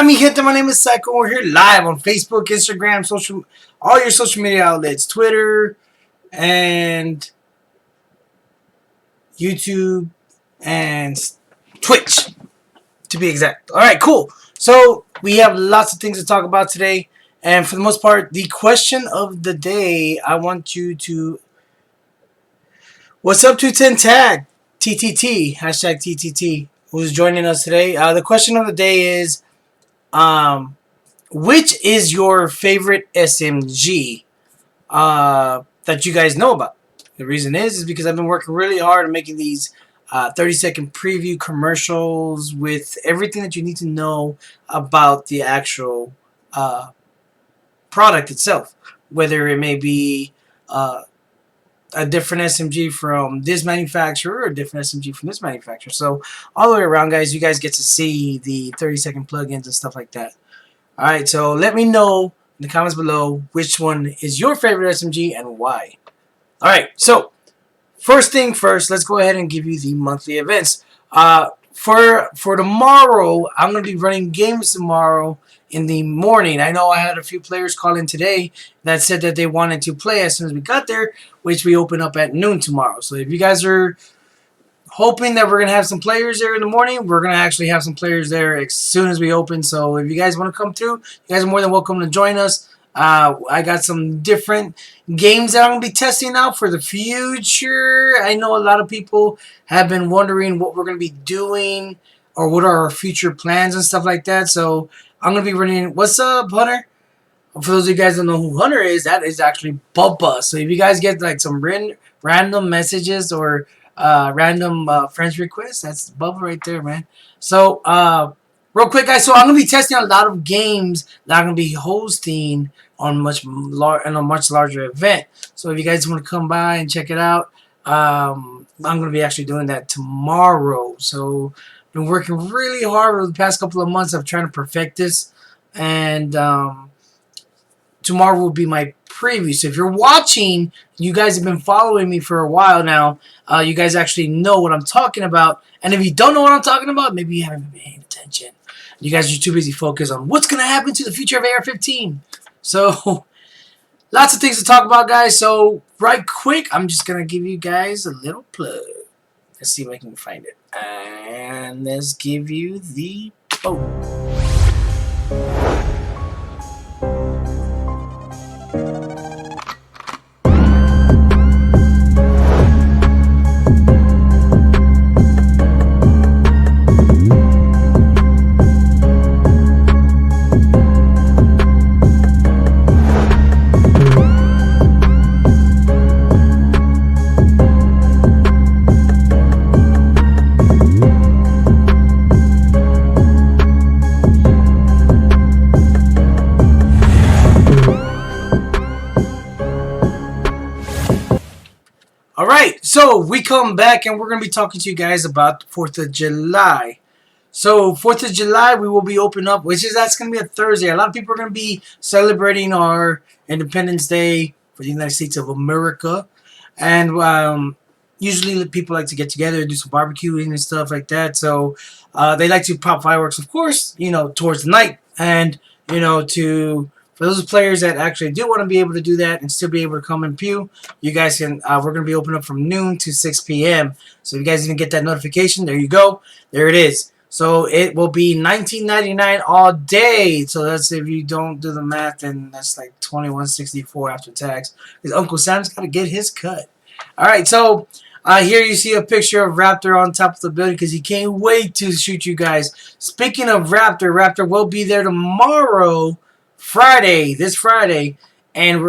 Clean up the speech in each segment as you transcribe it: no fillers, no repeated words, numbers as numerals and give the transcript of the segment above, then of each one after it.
Hola, mi gente. My name is Psycho. We're here live on Facebook, Instagram, all your social media outlets, Twitter, and YouTube, and Twitch, to be exact. All right, cool. So we have lots of things to talk about today, and for the most part, the question of the day, I want you to, what's up, 210 tag, TTT, hashtag TTT, who's joining us today. The question of the day is, which is your favorite SMG that you guys know about? The reason is because I've been working really hard on making these 30-second preview commercials with everything that you need to know about the actual product itself. Whether it may be a different SMG from this manufacturer or a different SMG from this manufacturer. So all the way around, guys, you guys get to see the 30-second plugins and stuff like that. Alright, so let me know in the comments below which one is your favorite SMG and why. Alright, so first thing first, let's go ahead and give you the monthly events. For tomorrow, I'm going to be running games tomorrow in the morning. I know I had a few players call in today that said that they wanted to play as soon as we got there, which we open up at noon tomorrow. So if you guys are hoping that we're going to have some players there in the morning, we're going to actually have some players there as soon as we open. So if you guys want to come through, you guys are more than welcome to join us. I got some different games that I'm going to be testing out for the future. I know a lot of people have been wondering what we're going to be doing or what are our future plans and stuff like that. So I'm going to be running, what's up, Hunter? For those of you guys that don't know who Hunter is, that is actually Bubba. So if you guys get like some random messages or random friends requests, that's Bubba right there, man. So real quick, guys, so I'm going to be testing a lot of games that I'm going to be hosting on a much larger event. So if you guys want to come by and check it out, I'm going to be actually doing that tomorrow. So I've been working really hard over the past couple of months of trying to perfect this. And tomorrow will be my preview. So if you're watching, you guys have been following me for a while now. You guys actually know what I'm talking about. And if you don't know what I'm talking about, maybe you haven't been paying attention. You guys are too busy focused on what's going to happen to the future of AR-15. So, lots of things to talk about, guys. So, right quick, I'm just going to give you guys a little plug. Let's see if I can find it. And let's give you the... Alright, so we come back and we're going to be talking to you guys about the 4th of July. So 4th of July we will be opening up, that's going to be a Thursday. A lot of people are going to be celebrating our Independence Day for the United States of America. And usually people like to get together and do some barbecuing and stuff like that. So they like to pop fireworks, of course, towards the night. And, for those players that actually do want to be able to do that and still be able to come and pew, you guys can, we're going to be open up from noon to 6 p.m. So if you guys even get that notification, there you go. There it is. So it will be $19.99 all day. So that's, if you don't do the math, then that's like $21.64 after tax. Because Uncle Sam's got to get his cut. All right, so here you see a picture of Raptor on top of the building because he can't wait to shoot you guys. Speaking of Raptor, Raptor will be there tomorrow, this Friday, and I'm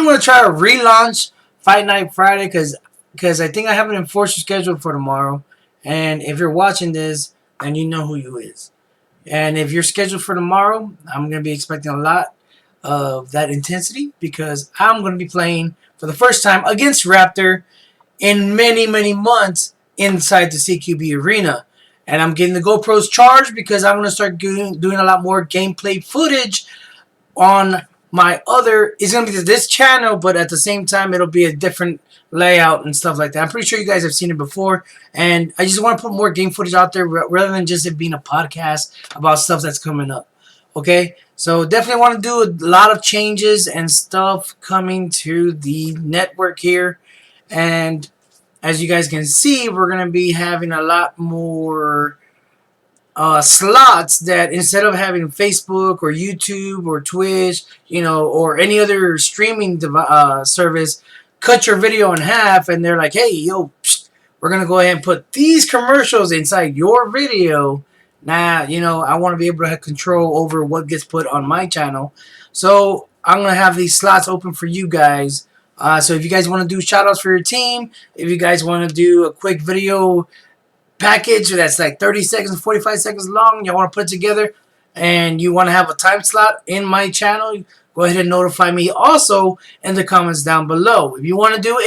gonna try to relaunch Fight Night Friday because I think I have an enforcer scheduled for tomorrow. And if you're watching this, then you know who you is. And if you're scheduled for tomorrow, I'm gonna be expecting a lot of that intensity because I'm gonna be playing for the first time against Raptor in many months inside the CQB arena. And I'm getting the GoPros charged because I'm going to start doing a lot more gameplay footage on my other is going to be this channel, but at the same time, it'll be a different layout and stuff like that. I'm pretty sure you guys have seen it before, and I just want to put more game footage out there rather than just it being a podcast about stuff that's coming up. Okay, so definitely want to do a lot of changes and stuff coming to the network here, and as you guys can see, we're going to be having a lot more slots that instead of having Facebook or YouTube or Twitch, or any other streaming service, cut your video in half, and they're like, hey, yo, we're going to go ahead and put these commercials inside your video. Now, I want to be able to have control over what gets put on my channel. So I'm going to have these slots open for you guys. So if you guys want to do shout outs for your team, if you guys want to do a quick video package that's like 30 seconds, 45 seconds long, you want to put it together, and you want to have a time slot in my channel, go ahead and notify me also in the comments down below. If you want to do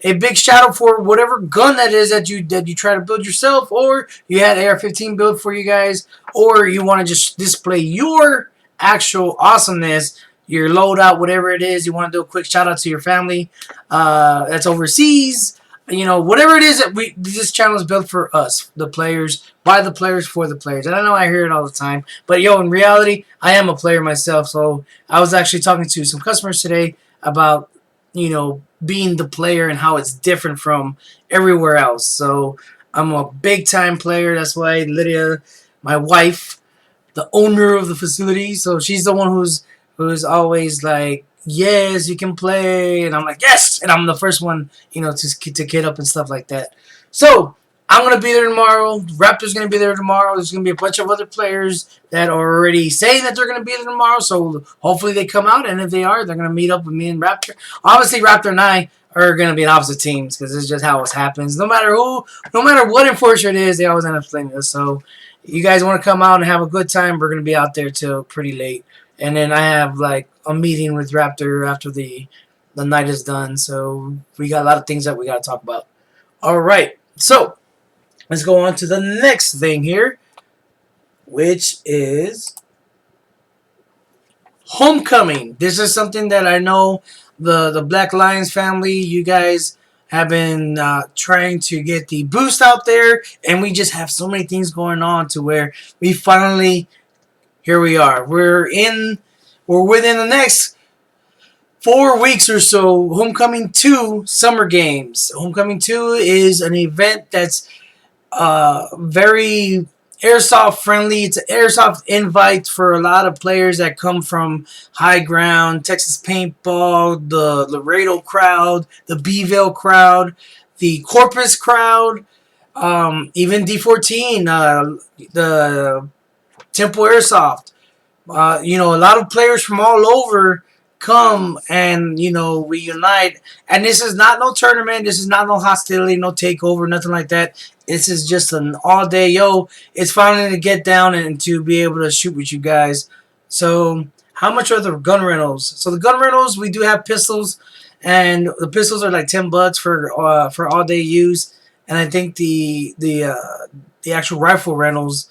a big shout out for whatever gun that is that you try to build yourself, or you had AR-15 built for you guys, or you want to just display your actual awesomeness, your loadout, whatever it is, you want to do a quick shout out to your family that's overseas, whatever it is that this channel is built for us, the players, by the players, for the players. And I know I hear it all the time, but in reality, I am a player myself. So I was actually talking to some customers today about, being the player and how it's different from everywhere else. So I'm a big time player. That's why Lydia, my wife, the owner of the facility, so she's the one who's always like, yes, you can play, and I'm like, yes, and I'm the first one, to get up and stuff like that. So I'm gonna be there tomorrow. Raptor's gonna be there tomorrow. There's gonna be a bunch of other players that are already saying that they're gonna be there tomorrow. So hopefully they come out, and if they are, they're gonna meet up with me and Raptor. Obviously, Raptor and I are gonna be in opposite teams because it's just how it happens. No matter what enforcer it is, they always end up playing us. So you guys want to come out and have a good time? We're gonna be out there till pretty late. And then I have like a meeting with Raptor after the night is done. So we got a lot of things that we got to talk about. All right. So let's go on to the next thing here, which is homecoming. This is something that I know the Black Lions family, you guys have been trying to get the boost out there, and we just have so many things going on to where we finally, here we are. We're within the next 4 weeks or so. Homecoming 2 Summer Games. Homecoming 2 is an event that's very airsoft friendly. It's an airsoft invite for a lot of players that come from High Ground, Texas Paintball, the Laredo crowd, the Beeville crowd, the Corpus crowd, even D14, the Temple Airsoft. A lot of players from all over come and, we unite. And this is not no tournament. This is not no hostility, no takeover, nothing like that. This is just an all-day, it's finally to get down and to be able to shoot with you guys. So how much are the gun rentals? So the gun rentals, we do have pistols, and the pistols are like $10 for all-day use. And I think the actual rifle rentals,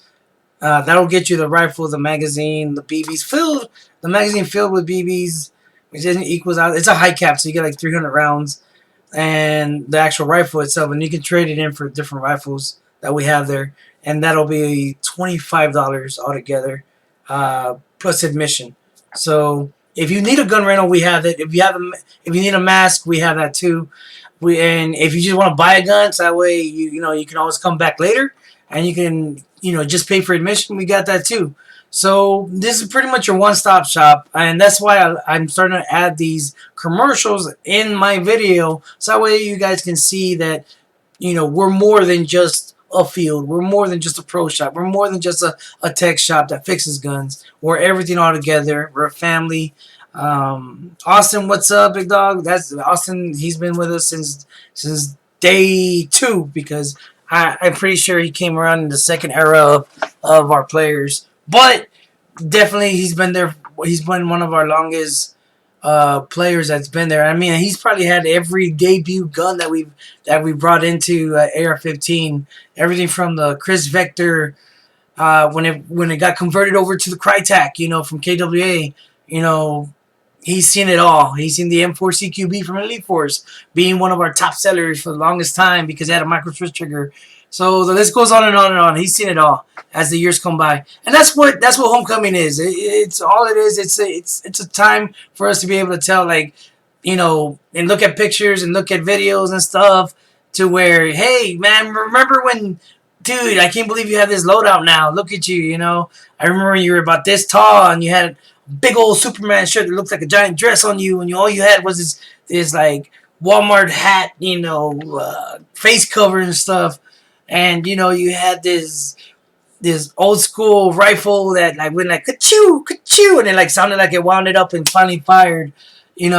that'll get you the rifle, the magazine, the BBs filled. The magazine filled with BBs, which isn't equals out. It's a high cap, so you get like 300 rounds, and the actual rifle itself, and you can trade it in for different rifles that we have there, and that'll be $25 altogether, plus admission. So if you need a gun rental, we have it. If you need a mask, we have that too. And if you just want to buy a gun, so that way you can always come back later, and you can just pay for admission. We got that too. So this is pretty much your one-stop shop, and that's why I'm starting to add these commercials in my video, so that way you guys can see that we're more than just a field. We're more than just a pro shop. We're more than just a tech shop that fixes guns. We're everything all together. We're a family. Austin, what's up, big dog? That's Austin. He's been with us since day 2, because I'm pretty sure he came around in the second era of our players. But definitely he's been there. He's been one of our longest players that's been there. I mean, he's probably had every debut gun that we brought into AR-15. Everything from the Chris Vector when it got converted over to the Crytek, from KWA, he's seen it all. He's seen the M4 CQB from Elite Force being one of our top sellers for the longest time because it had a micro switch trigger. So the list goes on and on and on. He's seen it all as the years come by, and that's what homecoming is. It's all it is. It's a time for us to be able to tell, like, and look at pictures and look at videos and stuff, to where, hey man, remember when, dude, I can't believe you have this loadout now. Look at you, I remember when you were about this tall and you had a big old Superman shirt that looked like a giant dress on you, and all you had was this like Walmart hat, face cover and stuff. And you had this old school rifle that like went like ka-choo, ka-choo, and it like sounded like it wound it up and finally fired, and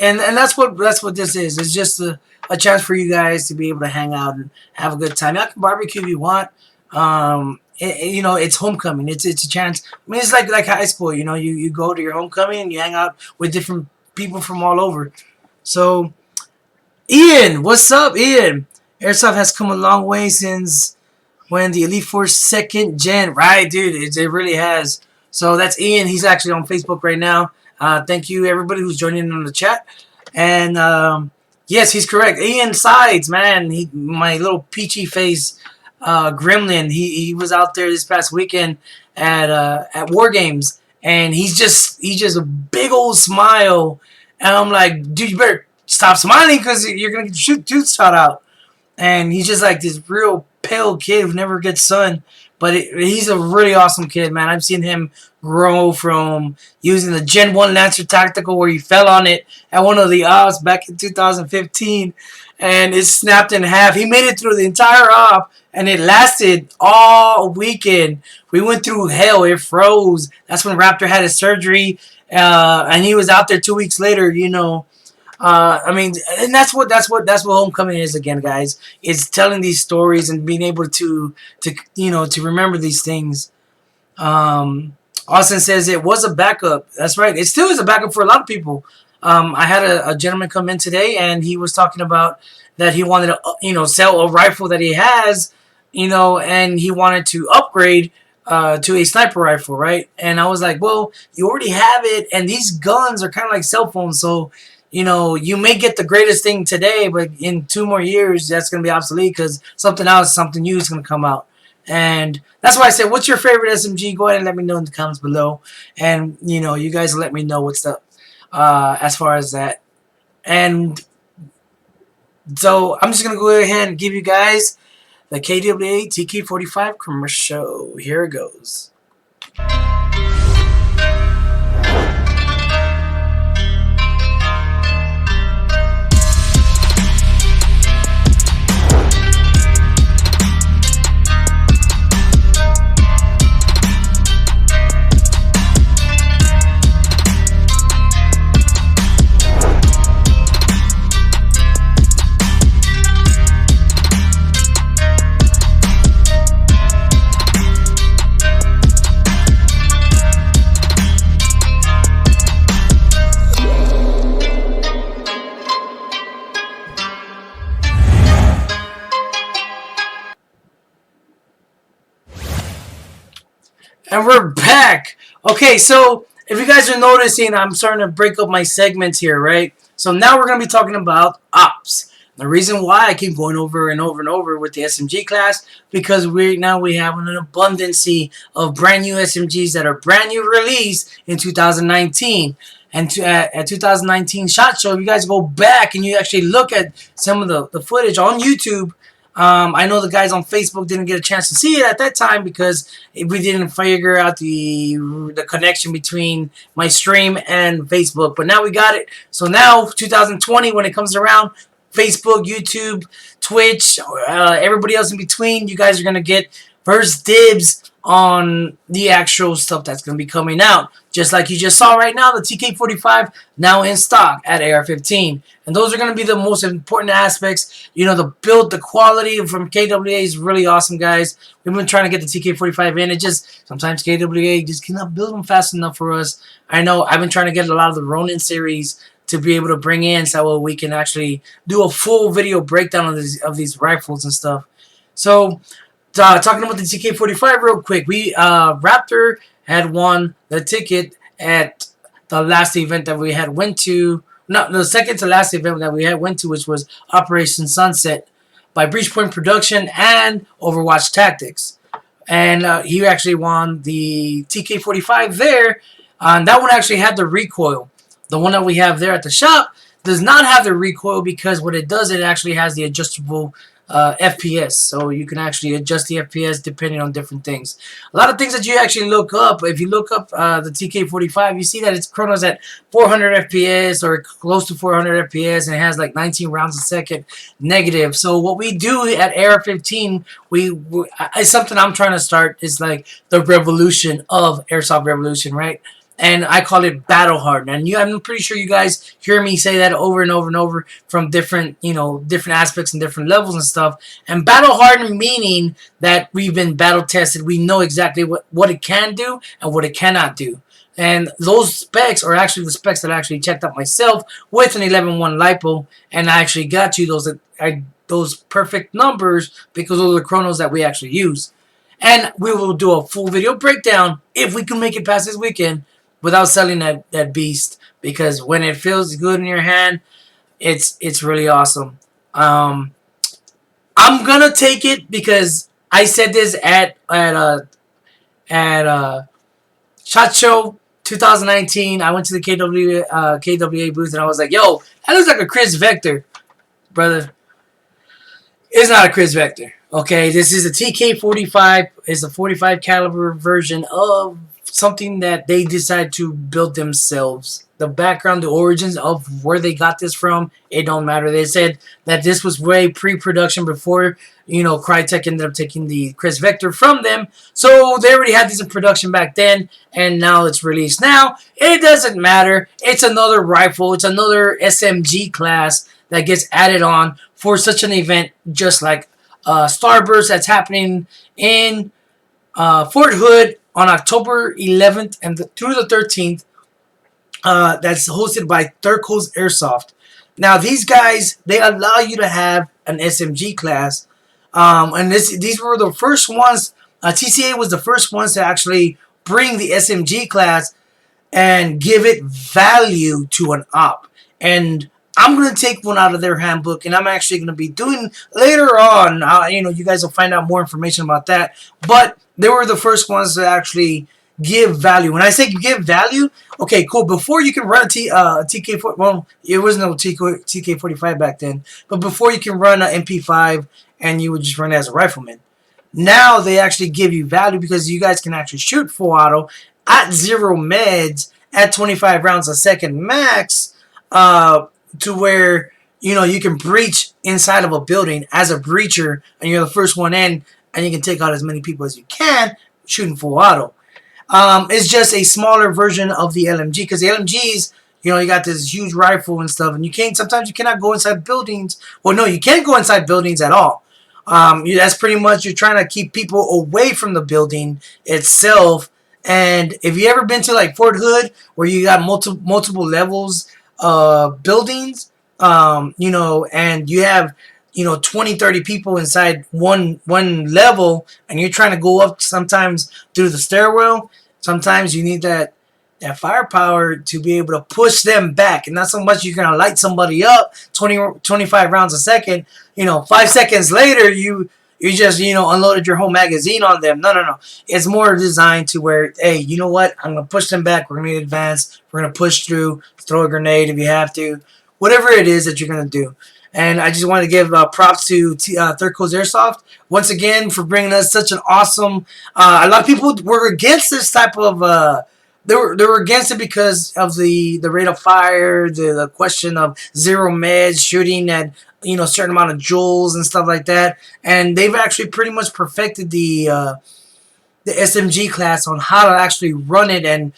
that's what this is. It's just a chance for you guys to be able to hang out and have a good time. Y'all can barbecue if you want. It's homecoming. It's a chance. I mean, it's like high school. You go to your homecoming and you hang out with different people from all over. So, Ian, what's up, Ian? Airsoft has come a long way since when the Elite Force 2nd Gen, right, dude? It really has. So that's Ian. He's actually on Facebook right now. Thank you, everybody who's joining in on the chat. And yes, he's correct. Ian Sides, man, my little peachy face gremlin. He was out there this past weekend at War Games, and he's just a big old smile. And I'm like, dude, you better stop smiling because you're gonna get your tooth shot out. And he's just like this real pale kid who never gets sun. But he's a really awesome kid, man. I've seen him grow from using the Gen 1 Lancer Tactical where he fell on it at one of the ops back in 2015. And it snapped in half. He made it through the entire op, and it lasted all weekend. We went through hell. It froze. That's when Raptor had his surgery. And he was out there 2 weeks later, I mean, and that's what homecoming is again, guys. It's telling these stories and being able to remember these things. Austin says it was a backup. That's right. It still is a backup for a lot of people. I had a gentleman come in today, and he was talking about that he wanted to, sell a rifle that he has, and he wanted to upgrade to a sniper rifle, right? And I was like, well, you already have it, and these guns are kind of like cell phones, so you may get the greatest thing today, but in 2 more years, that's going to be obsolete because something else, something new is going to come out. And that's why I said, what's your favorite SMG? Go ahead and let me know in the comments below. And, you guys let me know what's up as far as that. And so I'm just going to go ahead and give you guys the KWA TK45 commercial. Here it goes. And we're back. Okay, so if you guys are noticing, I'm starting to break up my segments here, right? So now we're going to be talking about ops. The reason why I keep going over and over and over with the SMG class, because we have an abundance of brand new SMGs that are brand new release in 2019. And at 2019 SHOT Show, if you guys go back and you actually look at some of the footage on YouTube, I know the guys on Facebook didn't get a chance to see it at that time because we didn't figure out the connection between my stream and Facebook. But now we got it. So now, 2020, when it comes around, Facebook, YouTube, Twitch, everybody else in between, you guys are going to get first dibs on the actual stuff that's going to be coming out. Just like you just saw right now, the TK45 now in stock at AR-15. And those are going to be the most important aspects. The build, the quality from KWA is really awesome, guys. We've been trying to get the TK45 in. It just, sometimes KWA just cannot build them fast enough for us. I know I've been trying to get a lot of the Ronin series to be able to bring in so we can actually do a full video breakdown of these rifles and stuff. So, talking about the TK45 real quick, Raptor had won the ticket at the last event that we had went to. No, the second to last event that we had went to, which was Operation Sunset by Breachpoint Production and Overwatch Tactics. And he actually won the TK45 there. And that one actually had the recoil. The one that we have there at the shop does not have the recoil, because what it does, it actually has the adjustable FPS. So you can actually adjust the FPS depending on different things. A lot of things that you actually look up, if you look up the TK45, you see that its chronos at 400 FPS or close to 400 FPS, and it has like 19 rounds a second negative. So what we do at AR-15, it's something I'm trying to start, is like the revolution of Airsoft Revolution, right? And I call it battle hardened. And I'm pretty sure you guys hear me say that over and over and over from different, different aspects and different levels and stuff. And battle hardened meaning that we've been battle tested. We know exactly what it can do and what it cannot do. And those specs are actually the specs that I actually checked out myself with an 11.1 LiPo, and I actually got you those perfect numbers because those are the chronos that we actually use. And we will do a full video breakdown if we can make it past this weekend without selling that beast, because when it feels good in your hand, it's really awesome. I'm gonna take it because I said this at SHOT Show 2019. I went to the KWA booth and I was like, "Yo, that looks like a Chris Vector, brother." It's not a Chris Vector. Okay, this is a TK45. It's a 45 caliber version of something that they decided to build themselves. The background, the origins of where they got this from, it don't matter. They said that this was way pre-production before, Crytek ended up taking the Chris Vector from them. So they already had this in production back then, and now it's released. Now, it doesn't matter. It's another rifle. It's another SMG class that gets added on for such an event, just like Starburst that's happening in Fort Hood on October 11th and through the 13th. That's hosted by Third Coast Airsoft. Now, these guys, they allow you to have an SMG class. And these were the first ones. TCA was the first ones to actually bring the SMG class and give it value to an op. And I'm going to take one out of their handbook, and I'm actually going to be doing later on. You guys will find out more information about that. But they were the first ones to actually give value. When I say give value, okay, cool. Before you can run TK4, well, it was no TK45 back then, but before you can run an MP5 and you would just run it as a rifleman. Now they actually give you value because you guys can actually shoot full auto at 0 meds at 25 rounds a second max, to where you can breach inside of a building as a breacher, and you're the first one in, and you can take out as many people as you can shooting full auto. It's just a smaller version of the LMG, because the LMGs, you got this huge rifle and stuff, and sometimes you cannot go inside buildings. Well, no, you can't go inside buildings at all. That's pretty much, you're trying to keep people away from the building itself. And if you ever been to like Fort Hood, where you got multiple levels of buildings, and you have 20, 30 people inside one level, and you're trying to go up sometimes through the stairwell. Sometimes you need that firepower to be able to push them back, and not so much you're gonna light somebody up 25 rounds a second. 5 seconds later you just unloaded your whole magazine on them. No. It's more designed to where, hey, you know what? I'm gonna push them back. We're gonna advance. We're gonna push through. Throw a grenade if you have to. Whatever it is that you're gonna do. And I just want to give props to Third Coast Airsoft once again for bringing us such an awesome. A lot of people were against this type of. They were against it because of the rate of fire, the question of 0 meds, shooting at a certain amount of joules and stuff like that. And they've actually pretty much perfected the SMG class on how to actually run it and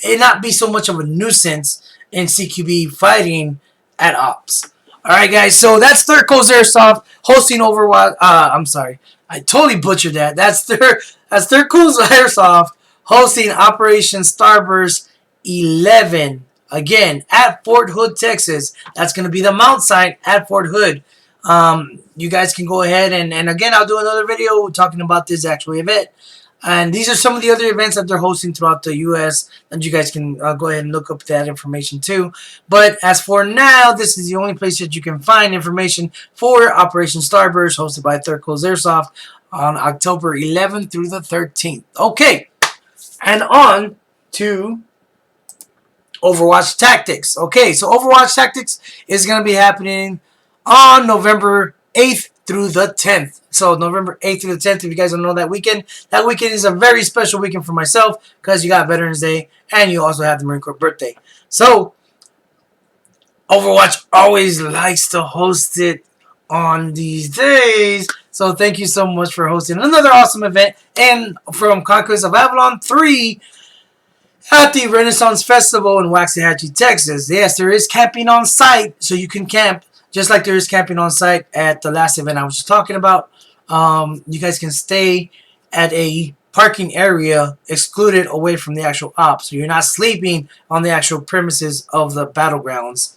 it not be so much of a nuisance in CQB fighting at ops. Alright guys, so that's Third Coast Airsoft hosting Overwatch. I'm sorry, I totally butchered that. That's Third Coast Airsoft hosting Operation Starburst 11. Again, at Fort Hood, Texas. That's going to be the mount site at Fort Hood. You guys can go ahead and again, I'll do another video talking about this actual event. And these are some of the other events that they're hosting throughout the U.S. and you guys can go ahead and look up that information too. But as for now, this is the only place that you can find information for Operation Starburst, hosted by Third Coast Airsoft on October 11th through the 13th. Okay, and on to Overwatch Tactics. Okay, so Overwatch Tactics is going to be happening on November 8th through the 10th. So November 8th through the 10th, if you guys don't know that weekend is a very special weekend for myself because you got Veterans Day and you also have the Marine Corps birthday. So Overwatch always likes to host it on these days. So thank you so much for hosting another awesome event. And from Conquest of Avalon 3 at the Renaissance Festival in Waxahachie, Texas. Yes, there is camping on site, so you can camp just like there is camping on site at the last event I was just talking about. You guys can stay at a parking area excluded away from the actual ops. So you're not sleeping on the actual premises of the battlegrounds.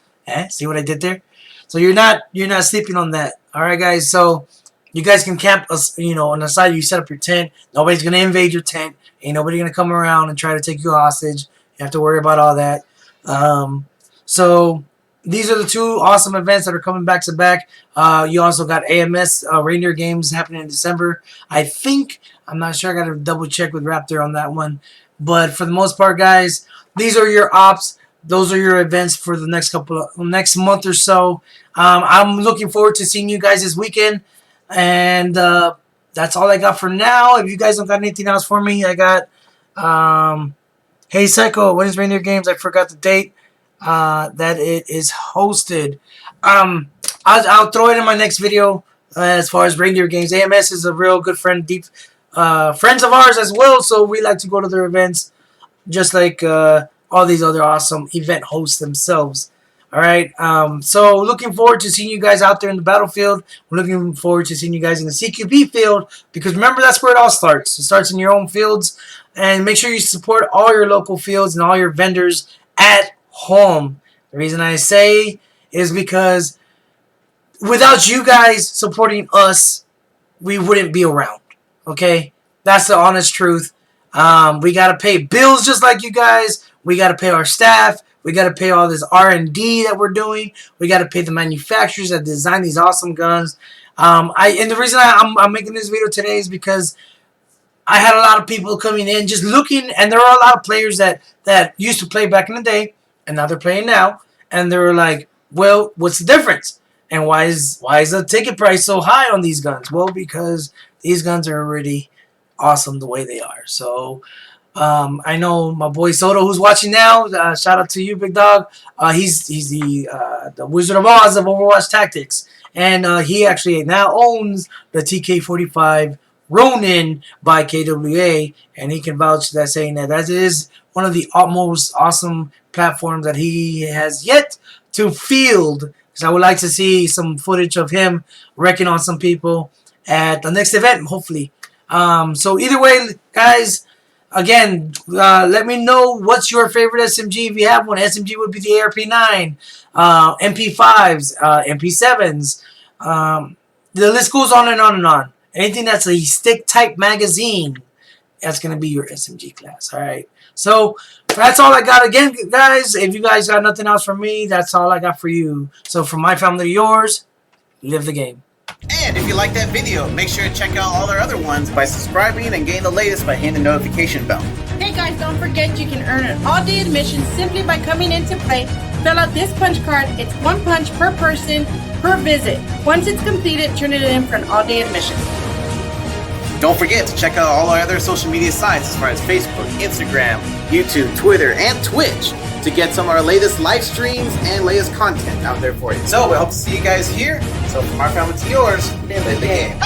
See what I did there? So you're not sleeping on that. All right, guys. So you guys can camp, on the side. You set up your tent. Nobody's gonna invade your tent. Ain't nobody gonna come around and try to take you hostage. You have to worry about all that. So these are the two awesome events that are coming back to back. You also got AMS Reindeer Games happening in December. I'm not sure. I got to double check with Raptor on that one. But for the most part, guys, these are your ops. Those are your events for the next month or so. I'm looking forward to seeing you guys this weekend. And that's all I got for now. If you guys don't got anything else for me, I got Hey Psycho, when is Reindeer Games? I forgot the date that it is hosted. I'll throw it in my next video as far as Reindeer Games. AMS is a real good friend, deep friends of ours as well, so we like to go to their events just like all these other awesome event hosts themselves. Alright, so looking forward to seeing you guys out there in the battlefield. We're looking forward to seeing you guys in the CQB field, because remember, that's where it all starts. It starts in your own fields, and make sure you support all your local fields and all your vendors at home. The reason I say is because without you guys supporting us, we wouldn't be around. Okay? That's the honest truth. We got to pay bills just like you guys. We got to pay our staff. We got to pay all this R&D that we're doing. We got to pay the manufacturers that design these awesome guns. And the reason I'm making this video today is because I had a lot of people coming in just looking, and there are a lot of players that used to play back in the day, and now they're playing now, and they were like, well, what's the difference? And why is the ticket price so high on these guns? Well, because these guns are already awesome the way they are. So I know my boy Soto, who's watching now. Shout out to you, big dog. He's the Wizard of Oz of Overwatch Tactics, and he actually now owns the TK45 Ronin by KWA, and he can vouch that, saying that is one of the most awesome platforms that he has yet to field. So I would like to see some footage of him wrecking on some people at the next event, hopefully. So either way, guys, again, let me know what's your favorite SMG if you have one. SMG would be the ARP9, MP5s, MP7s. The list goes on and on and on. Anything that's a stick-type magazine, that's going to be your SMG class. All right. So that's all I got. Again, guys, if you guys got nothing else from me, that's all I got for you. So from my family to yours, live the game. And if you like that video, make sure to check out all our other ones by subscribing and getting the latest by hitting the notification bell. Hey guys, don't forget you can earn an all-day admission simply by coming into play. Fill out this punch card. It's 1 punch per person per visit. Once it's completed, turn it in for an all-day admission. Don't forget to check out all our other social media sites as far as Facebook, Instagram, YouTube, Twitter, and Twitch to get some of our latest live streams and latest content out there for you. So we hope to see you guys here. So from our family to yours, live the game.